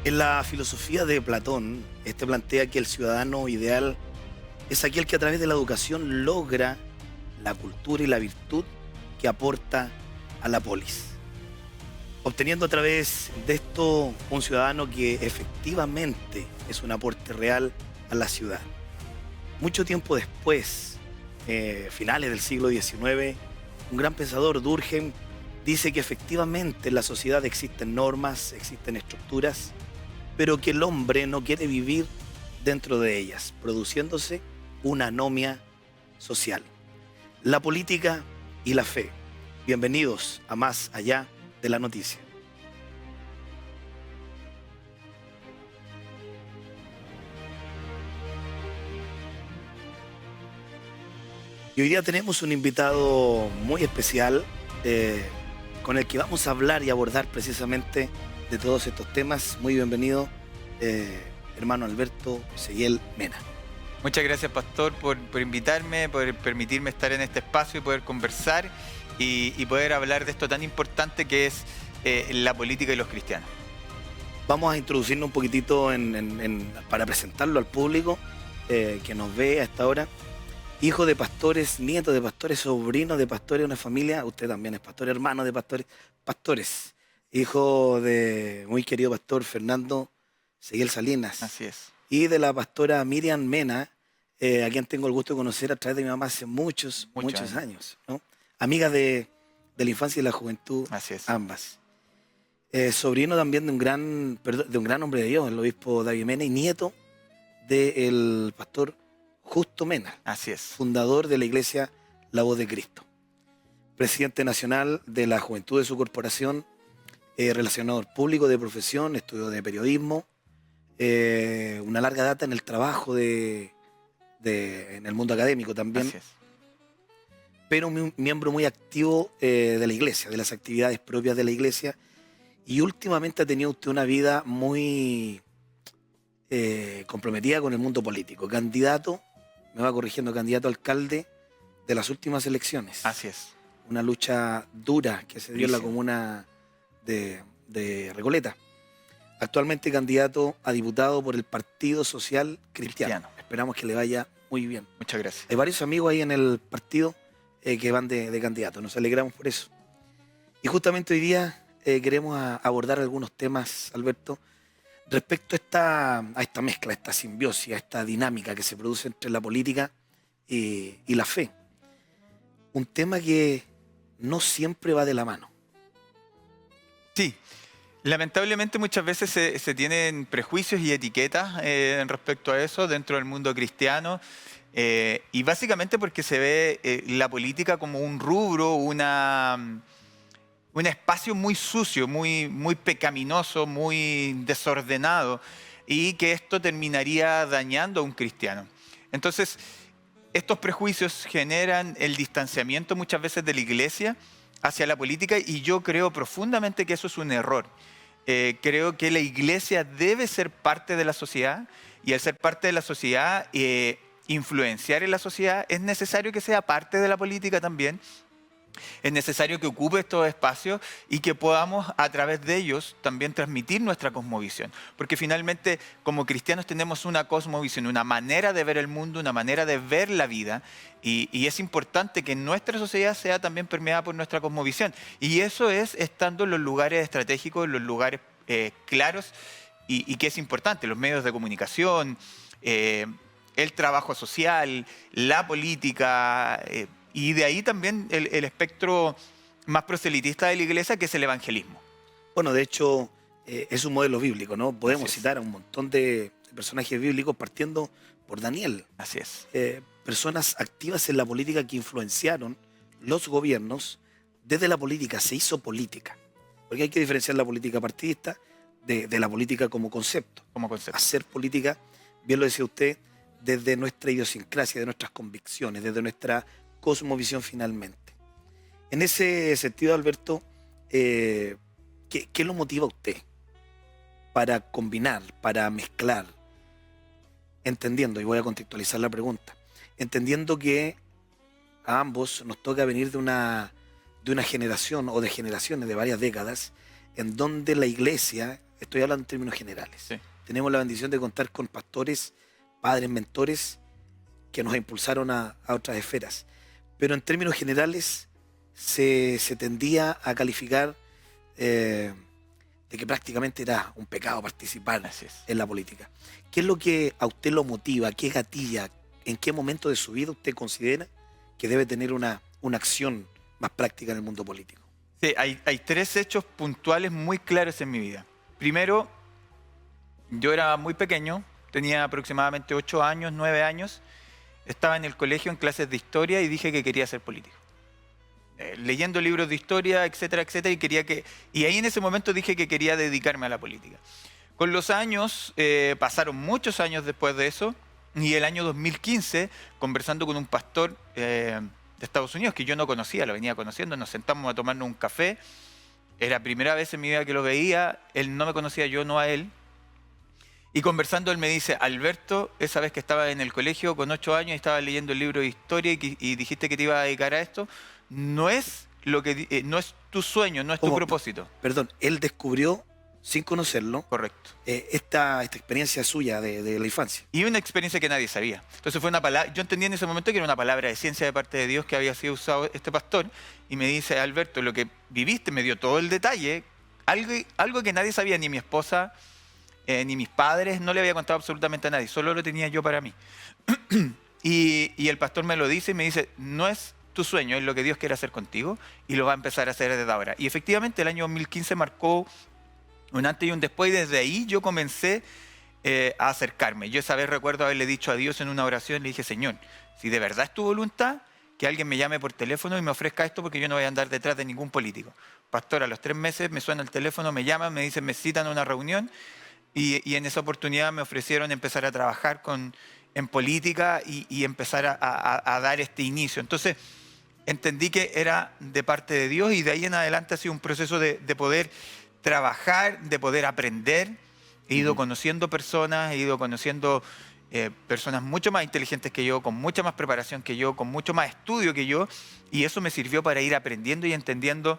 En la filosofía de Platón, este plantea que el ciudadano ideal es aquel que a través de la educación logra la cultura y la virtud que aporta a la polis, obteniendo a través de esto un ciudadano que efectivamente es un aporte real a la ciudad. Mucho tiempo después, finales del siglo XIX, un gran pensador, Durkheim, dice que efectivamente en la sociedad existen normas, existen estructuras, pero que el hombre no quiere vivir dentro de ellas, produciéndose una anomia social. La política y la fe. Bienvenidos a Más Allá de la Noticia. Y hoy día tenemos un invitado muy especial con el que vamos a hablar y abordar precisamente de todos estos temas. Muy bienvenido, hermano Alberto Seguel Mena. Muchas gracias, Pastor, por invitarme, por permitirme estar en este espacio y poder conversar y poder hablar de esto tan importante que es la política y los cristianos. Vamos a introducirnos un poquitito para presentarlo al público que nos ve a esta hora. Hijo de pastores, nieto de pastores, sobrino de pastores, una familia, usted también es pastor, hermano de pastores. Hijo de muy querido pastor Fernando Seguel Salinas. Así es. Y de la pastora Miriam Mena, a quien tengo el gusto de conocer a través de mi mamá hace muchos años, ¿no? Amigas de la infancia y la juventud, Así es. ambas. Sobrino también de un gran hombre de Dios, el obispo David Mena, y nieto del pastor Justo Mena. Así es. Fundador de la iglesia La Voz de Cristo. Presidente nacional de la juventud de su corporación, relacionador público de profesión, estudio de periodismo, una larga data en el trabajo en el mundo académico también. Así es. Pero un miembro muy activo de la iglesia, de las actividades propias de la iglesia, y últimamente ha tenido usted una vida muy comprometida con el mundo político. Candidato, me va corrigiendo, candidato a alcalde de las últimas elecciones. Así es. Una lucha dura que se dio en la Brígido. comuna de Recoleta. Actualmente candidato a diputado por el Partido Social Cristiano. Esperamos que le vaya muy bien. Muchas gracias. Hay varios amigos ahí en el partido que van de candidato. Nos alegramos por eso. Y justamente hoy día queremos abordar algunos temas, Alberto, respecto a esta mezcla, a esta simbiosis, a esta dinámica que se produce entre la política y la fe. Un tema que no siempre va de la mano. Sí. Lamentablemente muchas veces se tienen prejuicios y etiquetas respecto a eso dentro del mundo cristiano y básicamente porque se ve la política como un rubro, un espacio muy sucio, muy pecaminoso, muy desordenado y que esto terminaría dañando a un cristiano. Entonces, estos prejuicios generan el distanciamiento muchas veces de la iglesia hacia la política y yo creo profundamente que eso es un error. Creo que la iglesia debe ser parte de la sociedad y al ser parte de la sociedad, influenciar en la sociedad, es necesario que sea parte de la política también. Es necesario que ocupe estos espacios y que podamos a través de ellos también transmitir nuestra cosmovisión. Porque finalmente como cristianos tenemos una cosmovisión, una manera de ver el mundo, una manera de ver la vida y es importante que nuestra sociedad sea también permeada por nuestra cosmovisión. Y eso es estando en los lugares estratégicos, en los lugares claros y que es importante, los medios de comunicación, el trabajo social, la política. Y de ahí también el espectro más proselitista de la iglesia, que es el evangelismo. Bueno, de hecho, es un modelo bíblico, ¿no? Podemos Así es. citar a un montón de personajes bíblicos partiendo por Daniel. Así es. Personas activas en la política que influenciaron los gobiernos. Desde la política se hizo política. Porque hay que diferenciar la política partidista de la política como concepto. Como concepto. Hacer política, bien lo decía usted, desde nuestra idiosincrasia, de nuestras convicciones, desde nuestra cosmovisión finalmente. En ese sentido, Alberto, ¿qué lo motiva a usted para combinar, para mezclar, entendiendo, y voy a contextualizar la pregunta, entendiendo que a ambos nos toca venir de una generación o de generaciones de varias décadas en donde la iglesia estoy hablando en términos generales. Sí. Tenemos la bendición de contar con pastores, padres, mentores que nos impulsaron a otras esferas. Pero en términos generales se tendía a calificar de que prácticamente era un pecado participar Así es. en la política. ¿Qué es lo que a usted lo motiva? ¿Qué gatilla? ¿En qué momento de su vida usted considera que debe tener una acción más práctica en el mundo político? Sí, hay tres hechos puntuales muy claros en mi vida. Primero, yo era muy pequeño, tenía aproximadamente 8 años, 9 años. Estaba en el colegio en clases de historia y dije que quería ser político. Leyendo libros de historia, etcétera, etcétera, y ahí en ese momento dije que quería dedicarme a la política. Con los años, pasaron muchos años después de eso, y el año 2015, conversando con un pastor de Estados Unidos que yo no conocía, lo venía conociendo, nos sentamos a tomarnos un café. Era la primera vez en mi vida que lo veía, él no me conocía, yo no a él. Y conversando él me dice: Alberto, esa vez que estaba en el colegio con 8 años y estaba leyendo el libro de historia y dijiste que te iba a dedicar a esto, no es tu sueño, no es tu ¿Cómo? propósito. Perdón, él descubrió, sin conocerlo, Correcto. esta experiencia suya de la infancia. Y una experiencia que nadie sabía. Entonces fue una palabra, yo entendí en ese momento que era una palabra de ciencia de parte de Dios que había sido usado este pastor, y me dice: Alberto, lo que viviste, me dio todo el detalle, algo que nadie sabía, ni mi esposa, ni mis padres, no le había contado absolutamente a nadie, solo lo tenía yo para mí. y el pastor me lo dice y me dice: no es tu sueño, es lo que Dios quiere hacer contigo y lo va a empezar a hacer desde ahora. Y efectivamente el año 2015 marcó un antes y un después, y desde ahí yo comencé a acercarme. Yo esa vez recuerdo haberle dicho a Dios en una oración, le dije: Señor, si de verdad es tu voluntad, que alguien me llame por teléfono y me ofrezca esto, porque yo no voy a andar detrás de ningún político. Pastor, a los 3 meses me suena el teléfono, me llaman, me dicen, me citan a una reunión, y en esa oportunidad me ofrecieron empezar a trabajar en política y empezar a dar este inicio. Entonces entendí que era de parte de Dios, y de ahí en adelante ha sido un proceso de poder trabajar, de poder aprender. He ido conociendo personas, he ido conociendo personas mucho más inteligentes que yo, con mucha más preparación que yo, con mucho más estudio que yo, y eso me sirvió para ir aprendiendo y entendiendo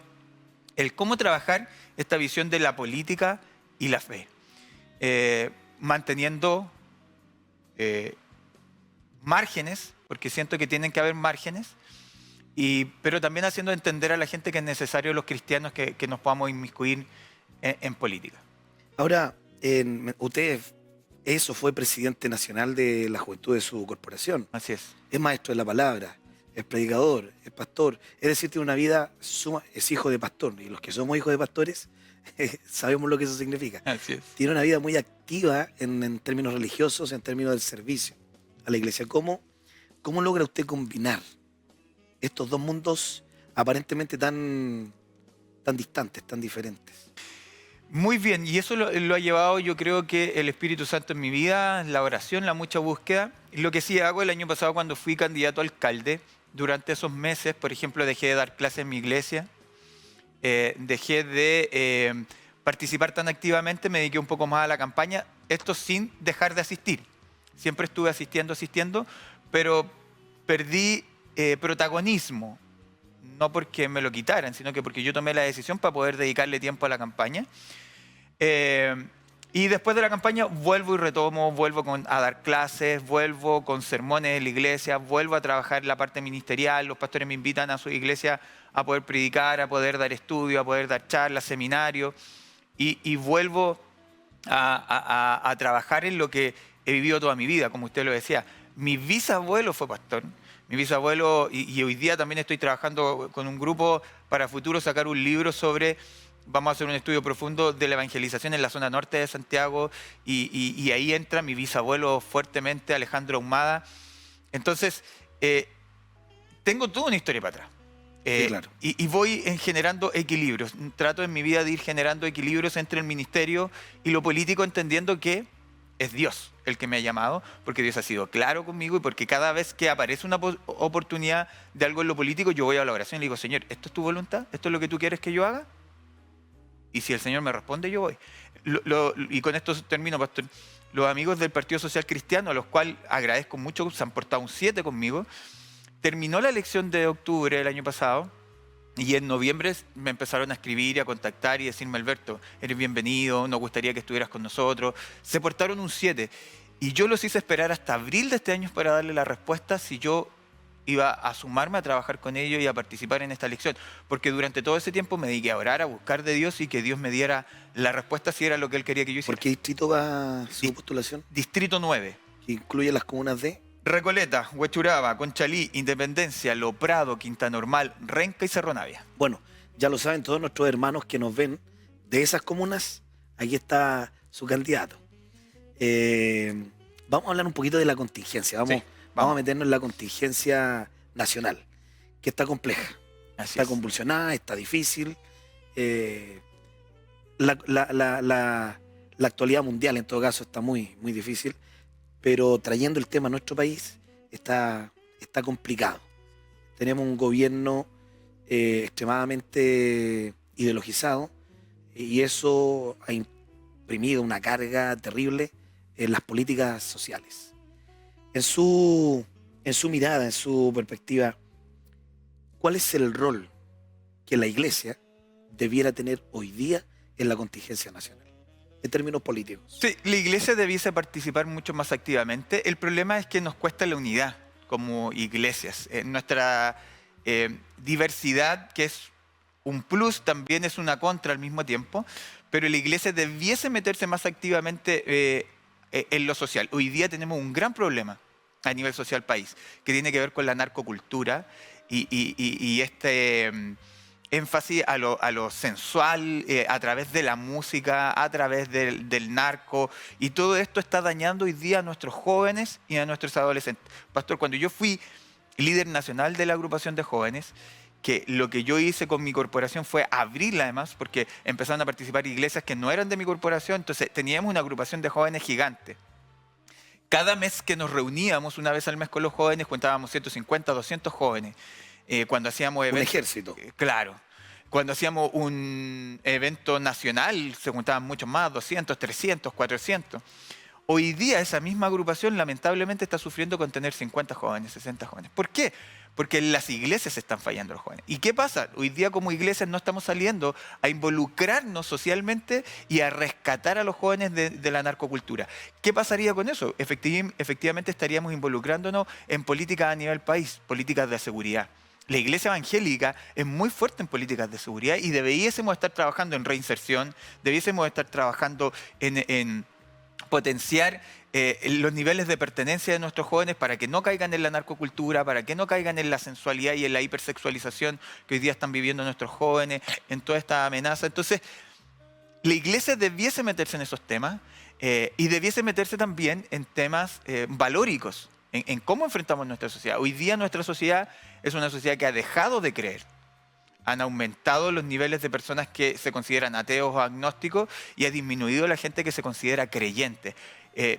el cómo trabajar esta visión de la política y la fe. Manteniendo márgenes, porque siento que tienen que haber márgenes, pero también haciendo entender a la gente que es necesario, los cristianos, que nos podamos inmiscuir en política. Ahora, usted fue presidente nacional de la juventud de su corporación. Así es. Es maestro de la palabra, es predicador, es pastor. Es decir, tiene una vida es hijo de pastor. Y los que somos hijos de pastores sabemos lo que eso significa. Así es. Tiene una vida muy activa en términos religiosos, en términos del servicio a la iglesia. ¿Cómo logra usted combinar estos dos mundos aparentemente tan distantes, tan diferentes? Muy bien, y eso lo ha llevado, yo creo, que el Espíritu Santo en mi vida, la oración, la mucha búsqueda. Lo que sí hago, el año pasado, cuando fui candidato a alcalde, durante esos meses, por ejemplo, dejé de dar clases en mi iglesia, dejé de participar tan activamente, me dediqué un poco más a la campaña, esto sin dejar de asistir. Siempre estuve asistiendo, pero perdí protagonismo, no porque me lo quitaran, sino que porque yo tomé la decisión para poder dedicarle tiempo a la campaña. Y después de la campaña vuelvo y retomo, a dar clases, vuelvo con sermones en la iglesia, vuelvo a trabajar la parte ministerial, los pastores me invitan a su iglesia a poder predicar, a poder dar estudio, a poder dar charlas, seminarios, y vuelvo a trabajar en lo que he vivido toda mi vida, como usted lo decía. Mi bisabuelo fue pastor. Mi bisabuelo, y hoy día también estoy trabajando con un grupo para futuro sacar un libro sobre, vamos a hacer un estudio profundo de la evangelización en la zona norte de Santiago, y ahí entra mi bisabuelo fuertemente, Alejandro Ahumada. Entonces, tengo toda una historia para atrás. Sí, claro. Y voy generando equilibrios. Trato en mi vida de ir generando equilibrios entre el ministerio y lo político, entendiendo que es Dios el que me ha llamado, porque Dios ha sido claro conmigo, y porque cada vez que aparece una oportunidad de algo en lo político, yo voy a la oración y le digo: Señor, ¿esto es tu voluntad? ¿Esto es lo que tú quieres que yo haga? Y si el Señor me responde, yo voy. Y con esto termino, pastor. Los amigos del Partido Social Cristiano, a los cuales agradezco mucho, se han portado un 7 conmigo. Terminó la elección de octubre del año pasado Y en noviembre me empezaron a escribir y a contactar y decirme, Alberto, eres bienvenido, nos gustaría que estuvieras con nosotros. Se portaron un 7. Y yo los hice esperar hasta abril de este año para darle la respuesta si yo iba a sumarme a trabajar con ellos y a participar en esta elección. Porque durante todo ese tiempo me dediqué a orar, a buscar de Dios y que Dios me diera la respuesta si era lo que Él quería que yo hiciera. ¿Por qué distrito va su postulación? Distrito 9. Que incluye las comunas de... Recoleta, Huechuraba, Conchalí, Independencia, Lo Prado, Quinta Normal, Renca y Cerro Navia. Bueno, ya lo saben todos nuestros hermanos que nos ven de esas comunas. Aquí está su candidato. Vamos a hablar un poquito de la contingencia. Vamos a meternos en la contingencia nacional, que está compleja. Está convulsionada, está difícil. La actualidad mundial, en todo caso, está muy, muy difícil. Pero trayendo el tema a nuestro país, está complicado. Tenemos un gobierno extremadamente ideologizado y eso ha imprimido una carga terrible en las políticas sociales. En su mirada, en su perspectiva, ¿cuál es el rol que la Iglesia debiera tener hoy día en la contingencia nacional, en términos políticos? Sí, la Iglesia debiese participar mucho más activamente. El problema es que nos cuesta la unidad como iglesias. Nuestra diversidad, que es un plus, también es una contra al mismo tiempo, pero la Iglesia debiese meterse más activamente en lo social. Hoy día tenemos un gran problema a nivel social país, que tiene que ver con la narcocultura y este énfasis a lo sensual, a través de la música, a través del narco, y todo esto está dañando hoy día a nuestros jóvenes y a nuestros adolescentes. Pastor, cuando yo fui líder nacional de la agrupación de jóvenes, que lo que yo hice con mi corporación fue abrirla además, porque empezaron a participar iglesias que no eran de mi corporación, entonces teníamos una agrupación de jóvenes gigante. Cada mes que nos reuníamos, una vez al mes con los jóvenes, juntábamos 150, 200 jóvenes. Cuando hacíamos eventos, un ejército. Claro. Cuando hacíamos un evento nacional, se juntaban muchos más, 200, 300, 400. Hoy día esa misma agrupación lamentablemente está sufriendo con tener 50 jóvenes, 60 jóvenes. ¿Por qué? Porque las iglesias están fallando a los jóvenes. ¿Y qué pasa? Hoy día como iglesias no estamos saliendo a involucrarnos socialmente y a rescatar a los jóvenes de la narcocultura. ¿Qué pasaría con eso? Efectivamente estaríamos involucrándonos en políticas a nivel país, políticas de seguridad. La iglesia evangélica es muy fuerte en políticas de seguridad y debiésemos estar trabajando en reinserción, debiésemos estar trabajando en potenciar los niveles de pertenencia de nuestros jóvenes para que no caigan en la narcocultura, para que no caigan en la sensualidad y en la hipersexualización que hoy día están viviendo nuestros jóvenes, en toda esta amenaza. Entonces, la iglesia debiese meterse en esos temas y debiese meterse también en temas valóricos, en cómo enfrentamos nuestra sociedad. Hoy día nuestra sociedad es una sociedad que ha dejado de creer. Han aumentado los niveles de personas que se consideran ateos o agnósticos y ha disminuido la gente que se considera creyente.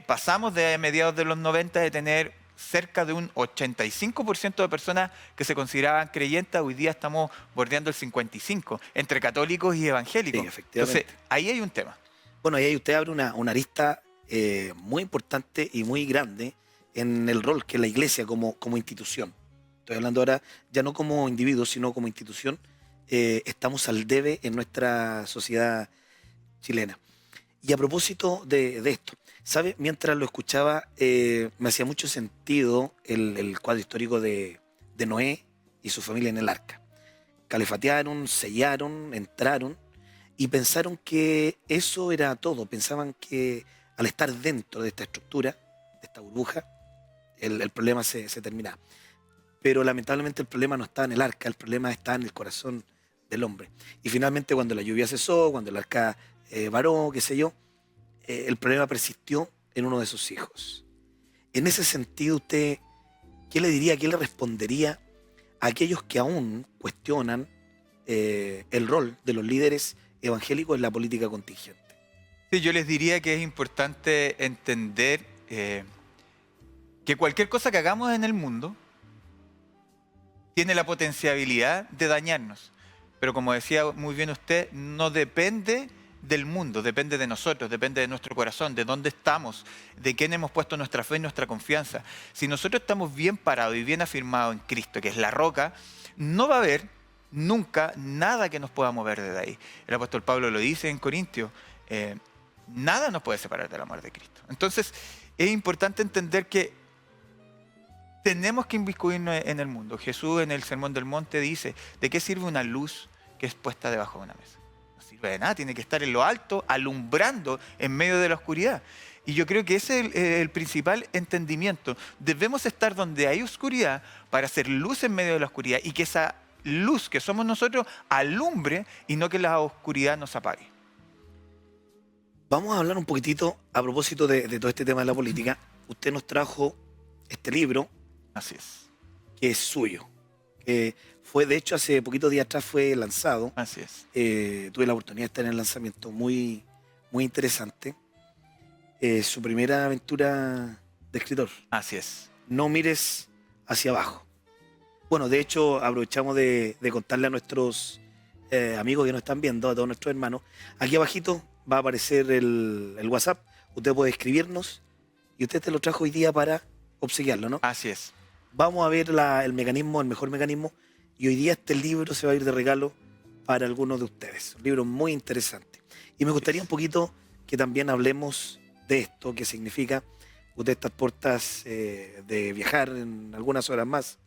Pasamos de mediados de los 90 de tener cerca de un 85% de personas que se consideraban creyentes, hoy día estamos bordeando el 55%, entre católicos y evangélicos. Sí, efectivamente. Entonces, ahí hay un tema. Bueno, y ahí usted abre una arista muy importante y muy grande en el rol que la iglesia como institución. Estoy hablando ahora ya no como individuo, sino como institución. Estamos al debe en nuestra sociedad chilena. Y a propósito de esto, ¿sabe? Mientras lo escuchaba, me hacía mucho sentido el cuadro histórico de Noé y su familia en el arca. Calefatearon, sellaron, entraron y pensaron que eso era todo. Pensaban que al estar dentro de esta estructura, de esta burbuja, el problema se terminaba. Pero lamentablemente el problema no está en el arca, el problema está en el corazón del hombre. Y finalmente cuando la lluvia cesó, cuando el arca varó, qué sé yo, el problema persistió en uno de sus hijos. En ese sentido, usted, ¿qué le diría, qué le respondería a aquellos que aún cuestionan el rol de los líderes evangélicos en la política contingente? Sí, yo les diría que es importante entender que cualquier cosa que hagamos en el mundo tiene la potencialidad de dañarnos. Pero como decía muy bien usted, no depende del mundo, depende de nosotros, depende de nuestro corazón, de dónde estamos, de quién hemos puesto nuestra fe y nuestra confianza. Si nosotros estamos bien parados y bien afirmados en Cristo, que es la roca, no va a haber nunca nada que nos pueda mover de ahí. El apóstol Pablo lo dice en Corintios, nada nos puede separar del amor de Cristo. Entonces es importante entender que tenemos que inmiscuirnos en el mundo. Jesús en el Sermón del Monte dice, ¿de qué sirve una luz que es puesta debajo de una mesa? No sirve de nada, tiene que estar en lo alto, alumbrando en medio de la oscuridad. Y yo creo que ese es el principal entendimiento. Debemos estar donde hay oscuridad para hacer luz en medio de la oscuridad y que esa luz que somos nosotros alumbre y no que la oscuridad nos apague. Vamos a hablar un poquitito a propósito de todo este tema de la política. Usted nos trajo este libro, Así es, que es suyo. Que fue, de hecho, hace poquitos días atrás fue lanzado. así es. Tuve la oportunidad de estar en el lanzamiento, muy, muy interesante. Su primera aventura de escritor. Así es. No mires hacia abajo. Bueno, de hecho, aprovechamos de contarle a nuestros amigos que nos están viendo, a todos nuestros hermanos. Aquí abajito va a aparecer el WhatsApp. Usted puede escribirnos y usted te lo trajo hoy día para obsequiarlo, ¿no? Así es. Vamos a ver el mecanismo, el mejor mecanismo. Y hoy día este libro se va a ir de regalo para algunos de ustedes. Un libro muy interesante. Y me gustaría un poquito que también hablemos de esto, que significa usted estas puertas de viajar en algunas horas más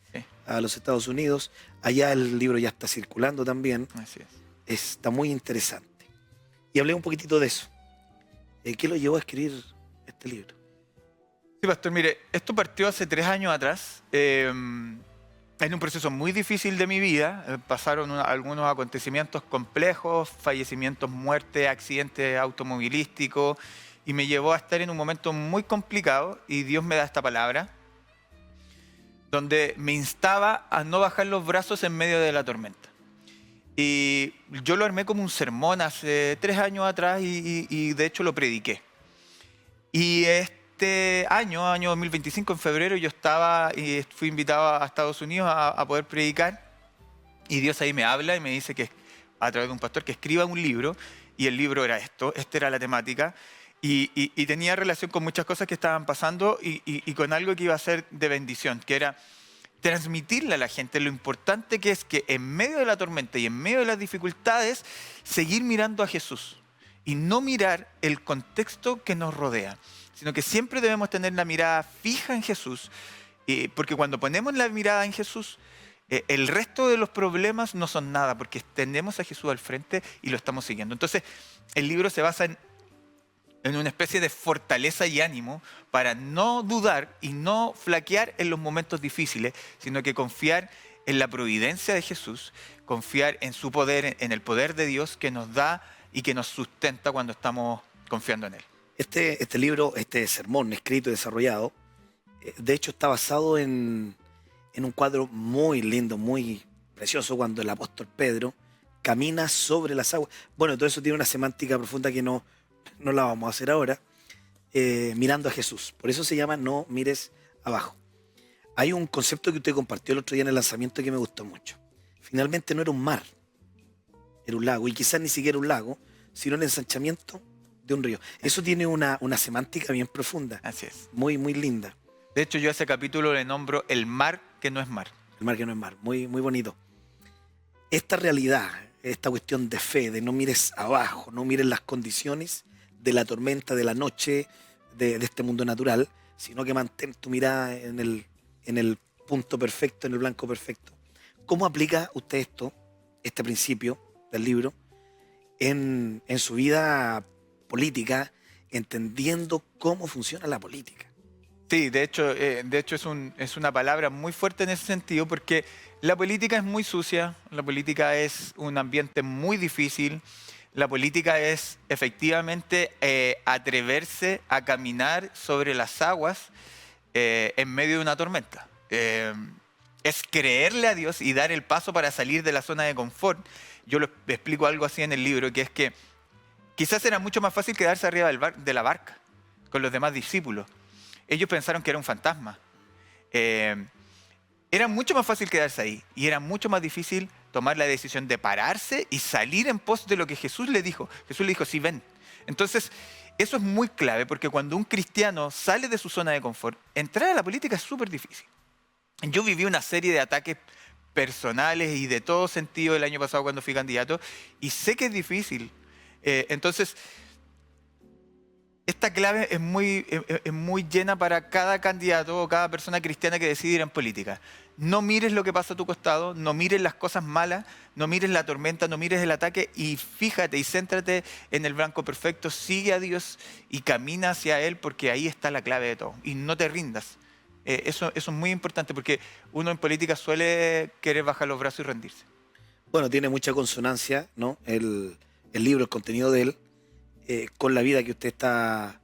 a los Estados Unidos. Allá el libro ya está circulando también. Así es. Está muy interesante. Y hablé un poquitito de eso. ¿Qué lo llevó a escribir este libro? Sí, pastor, mire, esto partió hace 3 años atrás, en un proceso muy difícil de mi vida. Pasaron algunos acontecimientos complejos, fallecimientos, muertes, accidentes automovilísticos, y me llevó a estar en un momento muy complicado, y Dios me da esta palabra, donde me instaba a no bajar los brazos en medio de la tormenta. Y yo lo armé como un sermón hace 3 años atrás y de hecho lo prediqué. Y este año 2025, en febrero, yo estaba y fui invitado a Estados Unidos a poder predicar. Y Dios ahí me habla y me dice que a través de un pastor que escriba un libro. Y el libro era esto, esta era la temática. Y tenía relación con muchas cosas que estaban pasando y con algo que iba a ser de bendición, que era transmitirle a la gente lo importante que es que en medio de la tormenta y en medio de las dificultades, seguir mirando a Jesús y no mirar el contexto que nos rodea, sino que siempre debemos tener la mirada fija en Jesús, porque cuando ponemos la mirada en Jesús, el resto de los problemas no son nada, porque tenemos a Jesús al frente y lo estamos siguiendo. Entonces, el libro se basa en una especie de fortaleza y ánimo para no dudar y no flaquear en los momentos difíciles, sino que confiar en la providencia de Jesús, confiar en su poder, en el poder de Dios que nos da y que nos sustenta cuando estamos confiando en Él. Este libro, este sermón escrito y desarrollado, de hecho está basado en un cuadro muy lindo, muy precioso, cuando el apóstol Pedro camina sobre las aguas. Bueno, todo eso tiene una semántica profunda que no la vamos a hacer ahora, mirando a Jesús. Por eso se llama No mires abajo. Hay un concepto que usted compartió el otro día en el lanzamiento que me gustó mucho. Finalmente no era un mar, era un lago, y quizás ni siquiera un lago, sino el ensanchamiento de un río. Eso tiene una semántica bien profunda. Así es. Muy, muy linda. De hecho, yo a ese capítulo le nombro El mar que no es mar. El mar que no es mar, muy, muy bonito. Esta realidad, esta cuestión de fe, de no mires abajo, no mires las condiciones de la tormenta, de la noche, de este mundo natural, sino que mantén tu mirada en el punto perfecto, en el blanco perfecto. ¿Cómo aplica usted este principio del libro, en su vida política, entendiendo cómo funciona la política? Sí, de hecho es una palabra muy fuerte en ese sentido, porque la política es muy sucia, la política es un ambiente muy difícil. La política es efectivamente atreverse a caminar sobre las aguas en medio de una tormenta. Es creerle a Dios y dar el paso para salir de la zona de confort. Yo lo explico algo así en el libro, que es que quizás era mucho más fácil quedarse arriba de la barca con los demás discípulos. Ellos pensaron que era un fantasma. Era mucho más fácil quedarse ahí y era mucho más difícil tomar la decisión de pararse y salir en pos de lo que Jesús le dijo. Jesús le dijo, sí, ven. Entonces, eso es muy clave, porque cuando un cristiano sale de su zona de confort, entrar a la política es súper difícil. Yo viví una serie de ataques personales y de todo sentido el año pasado cuando fui candidato, y sé que es difícil. Entonces, esta clave es muy llena para cada candidato o cada persona cristiana que decide ir en política. No mires lo que pasa a tu costado, no mires las cosas malas, no mires la tormenta, no mires el ataque y fíjate y céntrate en el blanco perfecto, sigue a Dios y camina hacia Él porque ahí está la clave de todo. Y no te rindas. Eso es muy importante porque uno en política suele querer bajar los brazos y rendirse. Bueno, tiene mucha consonancia, ¿no? El libro, el contenido de él, con la vida que usted está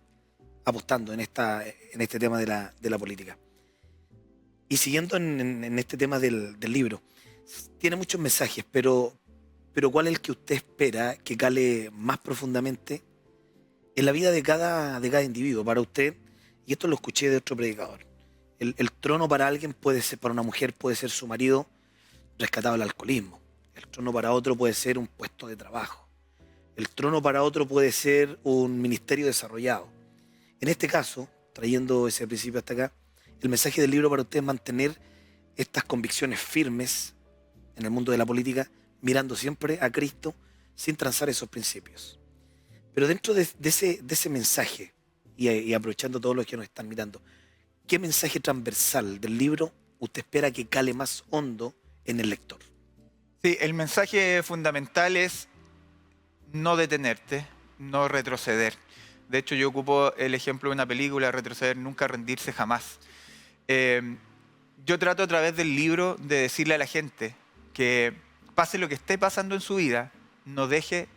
apostando en este tema de la política. Y siguiendo en este tema del libro, tiene muchos mensajes, pero ¿cuál es el que usted espera que cale más profundamente en la vida de cada individuo? Para usted, y esto lo escuché de otro predicador, el trono para alguien puede ser, para una mujer puede ser su marido rescatado del alcoholismo. El trono para otro puede ser un puesto de trabajo. El trono para otro puede ser un ministerio desarrollado. En este caso, trayendo ese principio hasta acá, el mensaje del libro para usted es mantener estas convicciones firmes en el mundo de la política, mirando siempre a Cristo sin transar esos principios. Pero dentro de ese mensaje, y aprovechando todos los que nos están mirando, ¿qué mensaje transversal del libro usted espera que cale más hondo en el lector? Sí, el mensaje fundamental es no detenerte, no retroceder. De hecho, yo ocupo el ejemplo de una película, retroceder, nunca rendirse jamás. Yo trato a través del libro de decirle a la gente que pase lo que esté pasando en su vida, no deje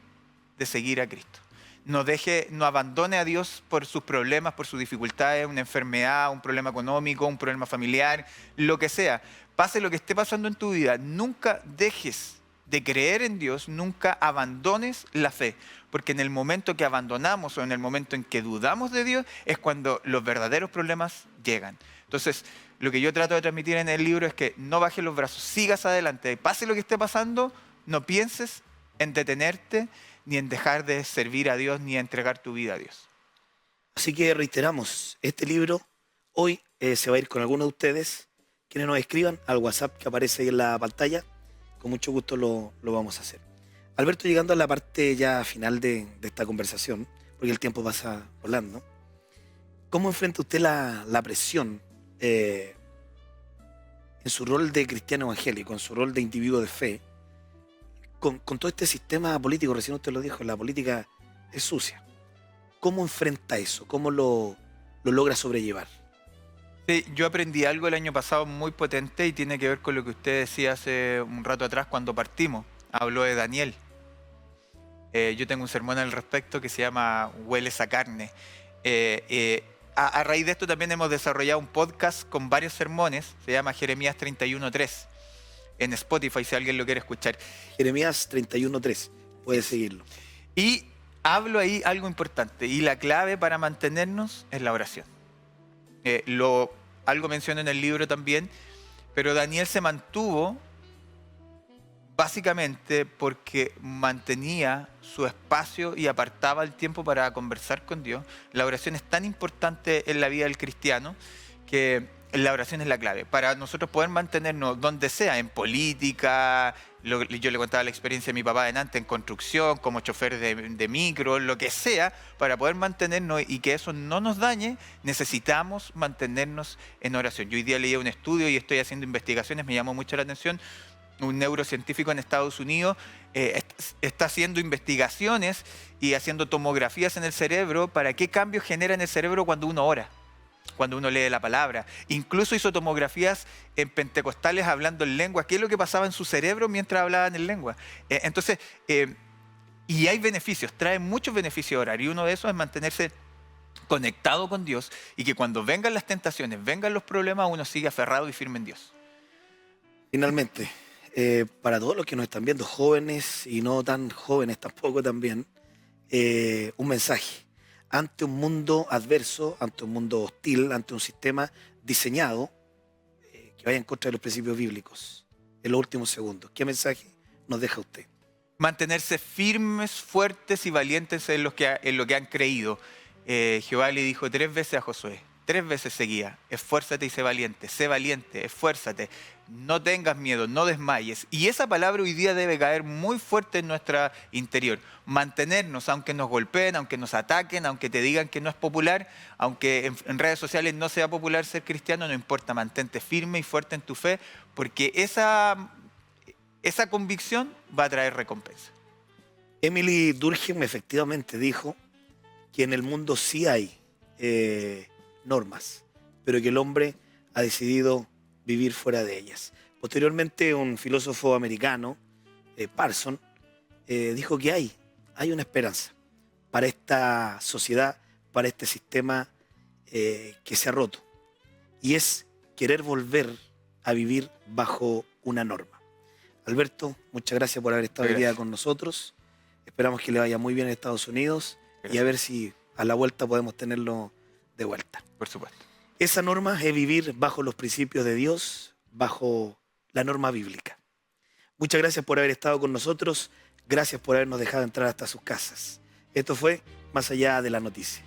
de seguir a Cristo. No abandone a Dios por sus problemas, por sus dificultades, una enfermedad, un problema económico, un problema familiar, lo que sea. Pase lo que esté pasando en tu vida, nunca dejes de creer en Dios, nunca abandones la fe, porque en el momento que abandonamos o en el momento en que dudamos de Dios es cuando los verdaderos problemas llegan. Entonces, lo que yo trato de transmitir en el libro es que no bajes los brazos, sigas adelante, pase lo que esté pasando, no pienses en detenerte, ni en dejar de servir a Dios, ni a entregar tu vida a Dios. Así que reiteramos, este libro hoy se va a ir con algunos de ustedes, quienes nos escriban al WhatsApp que aparece ahí en la pantalla. Con mucho gusto lo vamos a hacer. Alberto, llegando a la parte ya final de esta conversación, porque el tiempo pasa volando, ¿cómo enfrenta usted la presión en su rol de cristiano evangélico, en su rol de individuo de fe, con todo este sistema político? Recién usted lo dijo, la política es sucia. ¿Cómo enfrenta eso? ¿Cómo lo logra sobrellevar? Sí, yo aprendí algo el año pasado muy potente y tiene que ver con lo que usted decía hace un rato atrás cuando partimos. Habló de Daniel. Yo tengo un sermón al respecto que se llama Hueles a carne. A raíz de esto también hemos desarrollado un podcast con varios sermones, se llama Jeremías 31:3, en Spotify si alguien lo quiere escuchar. Jeremías 31:3, puede seguirlo. Y hablo ahí algo importante, y la clave para mantenernos es la oración. Algo menciono en el libro también, pero Daniel se mantuvo básicamente porque mantenía su espacio y apartaba el tiempo para conversar con Dios. La oración es tan importante en la vida del cristiano que la oración es la clave. Para nosotros poder mantenernos donde sea, en política, yo le contaba la experiencia de mi papá delante, en construcción, como chofer de micro, lo que sea, para poder mantenernos y que eso no nos dañe, necesitamos mantenernos en oración. Yo hoy día leí un estudio y estoy haciendo investigaciones, me llamó mucho la atención. Un neurocientífico en Estados Unidos está haciendo investigaciones y haciendo tomografías en el cerebro para qué cambios genera en el cerebro cuando uno ora, cuando uno lee la palabra. Incluso hizo tomografías en pentecostales hablando en lengua. ¿Qué es lo que pasaba en su cerebro mientras hablaban en lengua? Y hay beneficios, trae muchos beneficios orar. Y uno de esos es mantenerse conectado con Dios y que cuando vengan las tentaciones, vengan los problemas, uno siga aferrado y firme en Dios. Finalmente, para todos los que nos están viendo, jóvenes y no tan jóvenes tampoco también, un mensaje. Ante un mundo adverso, ante un mundo hostil, ante un sistema diseñado que vaya en contra de los principios bíblicos. En los últimos segundos, ¿qué mensaje nos deja usted? Mantenerse firmes, fuertes y valientes en lo que han creído. Jehová le dijo 3 veces a Josué, 3 veces seguía: esfuérzate y sé valiente, esfuérzate, no tengas miedo, no desmayes. Y esa palabra hoy día debe caer muy fuerte en nuestra interior. Mantenernos, aunque nos golpeen, aunque nos ataquen, aunque te digan que no es popular, aunque en redes sociales no sea popular ser cristiano, no importa, mantente firme y fuerte en tu fe, porque esa convicción va a traer recompensa. Emily Durkheim efectivamente dijo que en el mundo sí hay normas, pero que el hombre ha decidido vivir fuera de ellas. Posteriormente, un filósofo americano, Parson, dijo que hay una esperanza para esta sociedad, para este sistema que se ha roto, y es querer volver a vivir bajo una norma. Alberto, muchas gracias por haber estado hoy día con nosotros. Esperamos que le vaya muy bien en Estados Unidos. Gracias. Y a ver si a la vuelta podemos tenerlo de vuelta. Por supuesto. Esa norma es vivir bajo los principios de Dios, bajo la norma bíblica. Muchas gracias por haber estado con nosotros. Gracias por habernos dejado entrar hasta sus casas. Esto fue Más allá de la noticia.